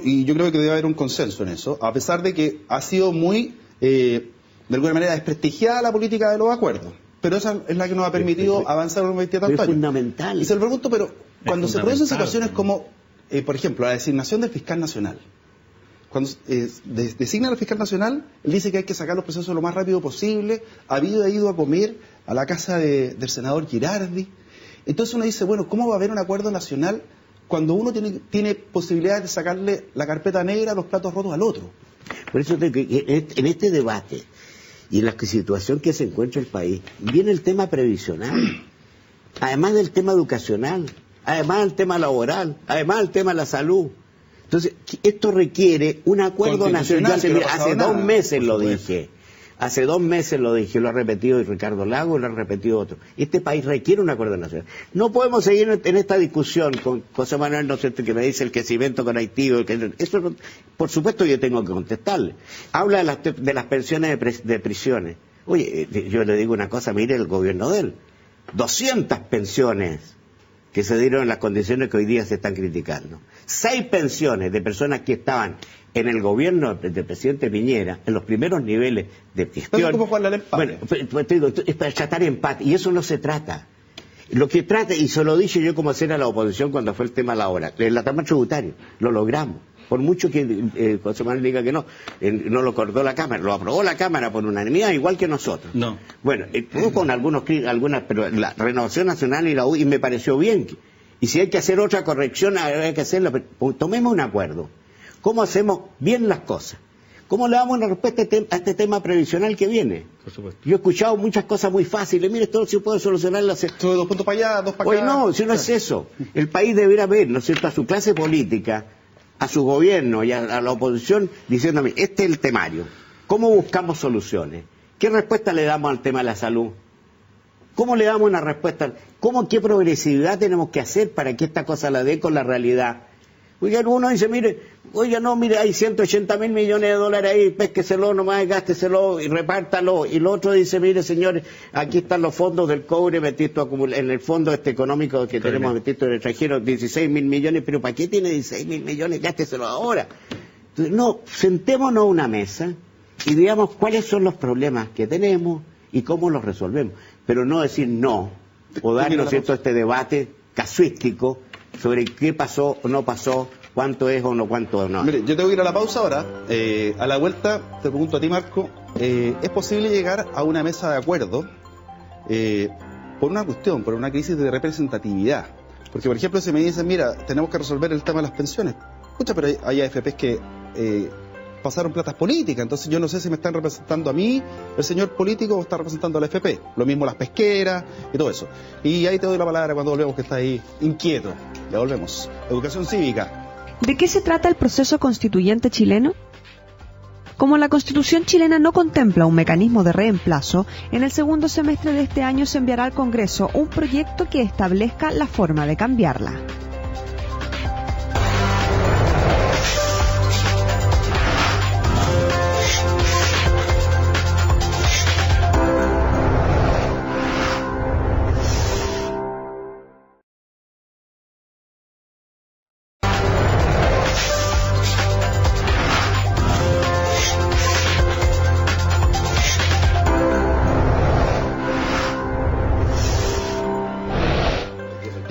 Y yo creo que debe haber un consenso en eso, a pesar de que ha sido muy, de alguna manera, desprestigiada la política de los acuerdos. Pero esa es la que nos ha permitido avanzar en los 20 tantos años. Es fundamental. Y se lo pregunto, pero cuando se producen situaciones como, por ejemplo, la designación del fiscal nacional. Cuando designa al fiscal nacional, él dice que hay que sacar los procesos lo más rápido posible. Había ido a comer a la casa del senador Girardi. Entonces uno dice, bueno, ¿cómo va a haber un acuerdo nacional cuando uno tiene posibilidades de sacarle la carpeta negra, los platos rotos al otro? Por eso en este debate y en la situación que se encuentra el país, viene el tema previsional, además del tema educacional, además del tema laboral, además del tema de la salud. Entonces, esto requiere un acuerdo nacional. Hace 2 meses lo dije. Hace 2 meses lo dije, lo ha repetido Ricardo Lagos, lo ha repetido otro. Este país requiere un acuerdo nacional. No podemos seguir en esta discusión con José Manuel, ¿no es cierto?, que me dice el crecimiento con Haití. Eso, por supuesto, yo tengo que contestarle. Habla de las pensiones de prisiones. Oye, yo le digo una cosa, mire el gobierno de él. 200 pensiones que se dieron en las condiciones que hoy día se están criticando. 6 pensiones de personas que estaban en el gobierno del presidente Piñera, en los primeros niveles de gestión. ¿Cómo jugar al empate? Bueno, te digo, es para tratar empate, y eso no se trata. Lo que trata, y se lo dije yo como hacer a la oposición cuando fue el tema laboral, el tema tributario, lo logramos. Por mucho que José Manuel diga que no lo acordó la Cámara, lo aprobó la Cámara por unanimidad, igual que nosotros. No. Bueno, con algunas, pero la Renovación Nacional y la U, y me pareció bien. Y si hay que hacer otra corrección, hay que hacerla. Pero tomemos un acuerdo. ¿Cómo hacemos bien las cosas? ¿Cómo le damos una respuesta a este tema previsional que viene? Por supuesto. Yo he escuchado muchas cosas muy fáciles. Mire, esto se puede solucionar. 2 puntos para allá, 2 para acá. Oye, no, si no es eso. El país debería ver, ¿no es cierto?, a su clase política, a su gobierno y a la oposición, diciéndome, este es el temario. ¿Cómo buscamos soluciones? ¿Qué respuesta le damos al tema de la salud? ¿Cómo le damos una respuesta? ¿Qué progresividad tenemos que hacer para que esta cosa la dé con la realidad? Oiga, uno dice, mire, hay 180.000 millones de dólares ahí, pésqueselo nomás, gásteselo y repártalo. Y el otro dice, mire, señores, aquí están los fondos del cobre metidos en el fondo económico que tenemos metido en el extranjero, 16.000 millones, pero ¿para qué tiene 16.000 millones? Gásteselo ahora. Entonces, no, sentémonos a una mesa y digamos cuáles son los problemas que tenemos y cómo los resolvemos. Pero no decir no, o dar, ¿no es cierto?, este debate casuístico sobre qué pasó o no pasó, cuánto es o no cuánto no. Mire, yo tengo que ir a la pausa ahora. A la vuelta, te pregunto a ti, Marco, ¿es posible llegar a una mesa de acuerdo por una cuestión, por una crisis de representatividad? Porque, por ejemplo, si me dicen, mira, tenemos que resolver el tema de las pensiones. Escucha, pero hay AFPs que pasaron platas políticas. Entonces yo no sé si me están representando a mí, el señor político, o está representando a la FP. Lo mismo las pesqueras y todo eso. Y ahí te doy la palabra cuando volvemos, que está ahí inquieto. Ya volvemos. Educación cívica. ¿De qué se trata el proceso constituyente chileno? Como la Constitución chilena no contempla un mecanismo de reemplazo, en el segundo semestre de este año se enviará al Congreso un proyecto que establezca la forma de cambiarla.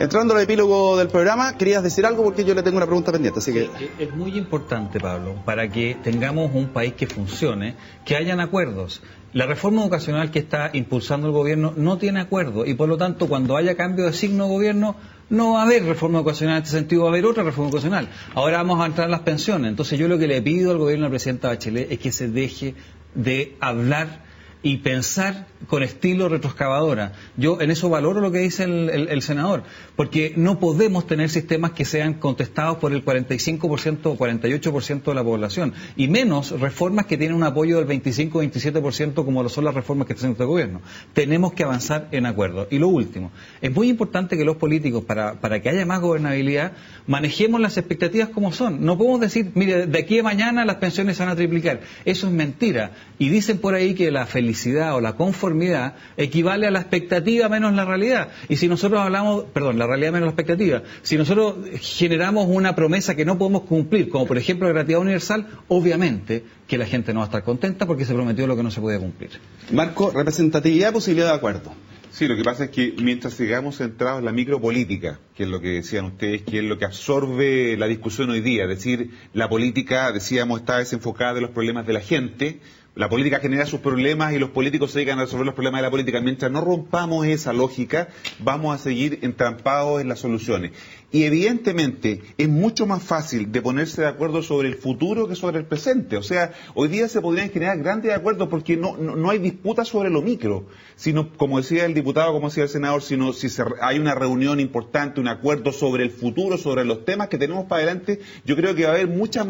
Entrando al epílogo del programa, querías decir algo porque yo le tengo una pregunta pendiente, así que... Sí, es muy importante, Pablo, para que tengamos un país que funcione, que hayan acuerdos. La reforma educacional que está impulsando el gobierno no tiene acuerdo y por lo tanto cuando haya cambio de signo de gobierno no va a haber reforma educacional en este sentido, va a haber otra reforma educacional. Ahora vamos a entrar en las pensiones. Entonces yo lo que le pido al gobierno de la presidenta Bachelet es que se deje de hablar y pensar con estilo retroexcavadora. Yo en eso valoro lo que dice el senador, porque no podemos tener sistemas que sean contestados por el 45% o 48% de la población, y menos reformas que tienen un apoyo del 25 o 27% como lo son las reformas que está haciendo este gobierno. Tenemos que avanzar en acuerdo. Y lo último, es muy importante que los políticos, para que haya más gobernabilidad, manejemos las expectativas como son. No podemos decir, mire, de aquí a mañana las pensiones se van a triplicar. Eso es mentira. Y dicen por ahí que la felicidad o la conformidad equivale a la expectativa menos la realidad. Y si nosotros hablamos, la realidad menos la expectativa, si nosotros generamos una promesa que no podemos cumplir, como por ejemplo la gratuidad universal, obviamente que la gente no va a estar contenta porque se prometió lo que no se puede cumplir. Marco, representatividad, posibilidad de acuerdo. Sí, lo que pasa es que mientras sigamos centrados en la micropolítica, que es lo que decían ustedes, que es lo que absorbe la discusión hoy día, es decir, la política, decíamos, está desenfocada de los problemas de la gente. La política genera sus problemas y los políticos se dedican a resolver los problemas de la política. Mientras no rompamos esa lógica, vamos a seguir entrampados en las soluciones. Y evidentemente es mucho más fácil de ponerse de acuerdo sobre el futuro que sobre el presente. O sea, hoy día se podrían generar grandes acuerdos porque no hay disputa sobre lo micro, sino, como decía el diputado, como decía el senador, sino si hay una reunión importante, un acuerdo sobre el futuro, sobre los temas que tenemos para adelante, yo creo que va a haber mucho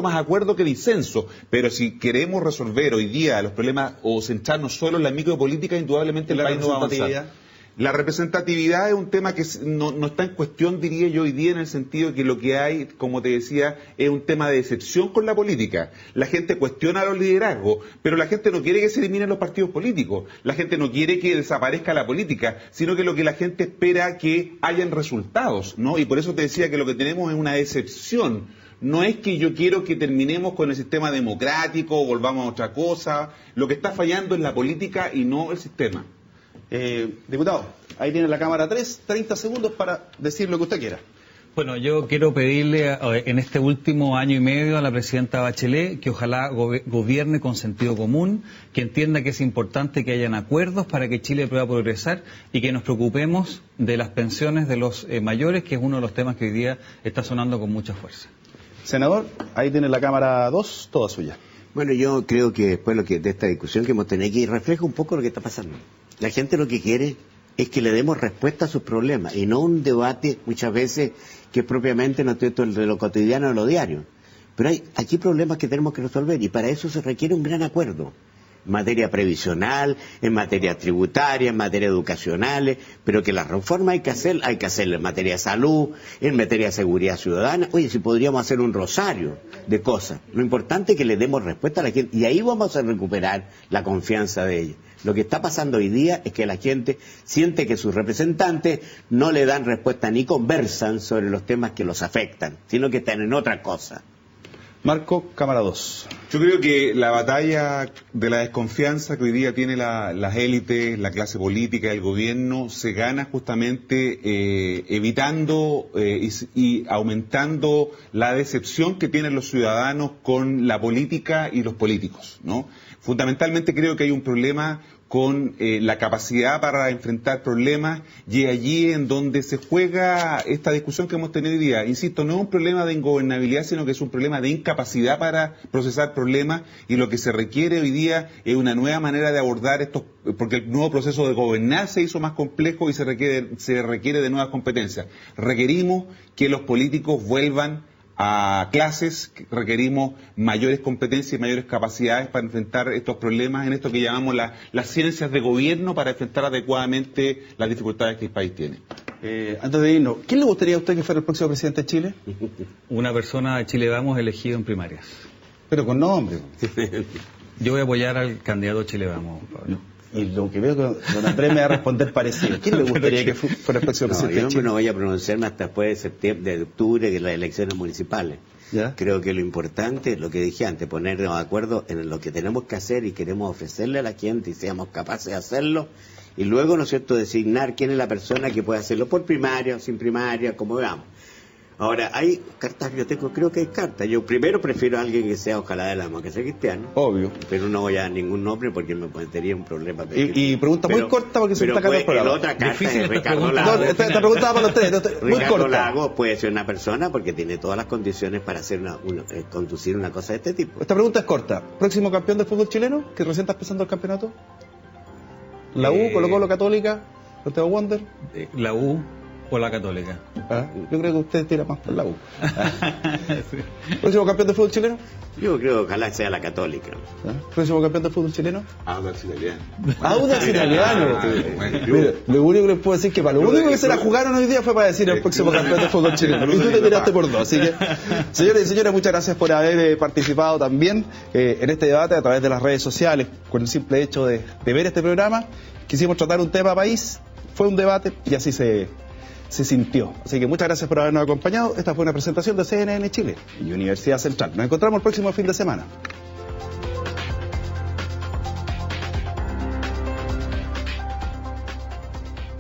más acuerdo que disenso. Pero si queremos resolver hoy día los problemas o centrarnos solo en la micropolítica, indudablemente el país no va a avanzar. La representatividad es un tema que no está en cuestión, diría yo, hoy día, en el sentido de que lo que hay, como te decía, es un tema de decepción con la política. La gente cuestiona los liderazgos, pero la gente no quiere que se eliminen los partidos políticos. La gente no quiere que desaparezca la política, sino que lo que la gente espera es que hayan resultados, ¿no? Y por eso te decía que lo que tenemos es una decepción. No es que yo quiero que terminemos con el sistema democrático o volvamos a otra cosa. Lo que está fallando es la política y no el sistema. Diputado, ahí tiene la cámara 30 segundos para decir lo que usted quiera. Bueno, yo quiero pedirle en este último año y medio a la presidenta Bachelet que ojalá gobierne con sentido común, que entienda que es importante que hayan acuerdos para que Chile pueda progresar y que nos preocupemos de las pensiones de los mayores, que es uno de los temas que hoy día está sonando con mucha fuerza. Senador, ahí tiene la cámara 2, toda suya. Bueno, yo creo que después de esta discusión que hemos tenido aquí refleja un poco lo que está pasando. La gente lo que quiere es que le demos respuesta a sus problemas y no un debate muchas veces que es propiamente de lo cotidiano o de lo diario. Pero hay aquí problemas que tenemos que resolver y para eso se requiere un gran acuerdo. En materia previsional, en materia tributaria, en materia educacional, pero que las reformas hay que hacerlas en materia de salud, en materia de seguridad ciudadana. Oye, si podríamos hacer un rosario de cosas. Lo importante es que le demos respuesta a la gente y ahí vamos a recuperar la confianza de ella. Lo que está pasando hoy día es que la gente siente que sus representantes no le dan respuesta ni conversan sobre los temas que los afectan, sino que están en otra cosa. Marco, cámara 2. Yo creo que la batalla de la desconfianza que hoy día tiene las élites, la clase política, el gobierno, se gana justamente evitando y aumentando la decepción que tienen los ciudadanos con la política y los políticos, ¿no? Fundamentalmente creo que hay un problema con la capacidad para enfrentar problemas, y allí en donde se juega esta discusión que hemos tenido hoy día. Insisto, no es un problema de ingobernabilidad, sino que es un problema de incapacidad para procesar problemas, y lo que se requiere hoy día es una nueva manera de abordar estos, porque el nuevo proceso de gobernar se hizo más complejo y se requiere de nuevas competencias. Requerimos que los políticos vuelvan a clases, requerimos mayores competencias y mayores capacidades para enfrentar estos problemas en esto que llamamos las ciencias de gobierno, para enfrentar adecuadamente las dificultades que el país tiene. Antes de irnos, ¿quién le gustaría a usted que fuera el próximo presidente de Chile? Una persona de Chile Vamos elegido en primarias. Pero con nombre. Yo voy a apoyar al candidato Chile Vamos, Pablo. Y lo que veo que don Andrés me va a responder parecido. ¿Quién le gustaría que fuera el próximo presidente de Chile? Yo no voy a pronunciarme hasta después de septiembre, de octubre, que es las elecciones municipales. ¿Ya? Creo que lo importante, lo que dije antes, ponernos de acuerdo en lo que tenemos que hacer y queremos ofrecerle a la gente y seamos capaces de hacerlo, y luego, ¿no es cierto?, designar quién es la persona que puede hacerlo por primaria, sin primaria, como veamos. Ahora, hay cartas, creo que hay cartas. Yo primero prefiero a alguien que sea, ojalá de la democracia cristiana. Obvio. Pero no voy a dar ningún nombre porque me metería un problema. Y pregunta muy corta porque se está acabando el programa. La otra carta difícil es Ricardo Lagos. Esta pregunta va para los tres. Muy Ricardo corta. Lagos puede ser una persona porque tiene todas las condiciones para hacer conducir una cosa de este tipo. Esta pregunta es corta. ¿Próximo campeón del fútbol chileno? Que recién está empezando el campeonato. ¿La U, Colo-Colo, Católica, Santiago Wander? La U o la Católica. Yo creo que usted tira más por la U. ¿Próximo campeón del fútbol chileno? Yo creo que ojalá sea la Católica. ¿Próximo campeón del fútbol chileno? Audax Italiano. Audax Italiano. Mira, lo único que les puedo decir es que para lo único que se la jugaron hoy día fue para decir el próximo campeón del fútbol chileno. Y tú te tiraste por dos. Así que, señores y señores, muchas gracias por haber participado también en este debate a través de las redes sociales, con el simple hecho de ver este programa. Quisimos tratar un tema país, fue un debate y así se sintió. Así que muchas gracias por habernos acompañado. Esta fue una presentación de CNN Chile y Universidad Central. Nos encontramos el próximo fin de semana.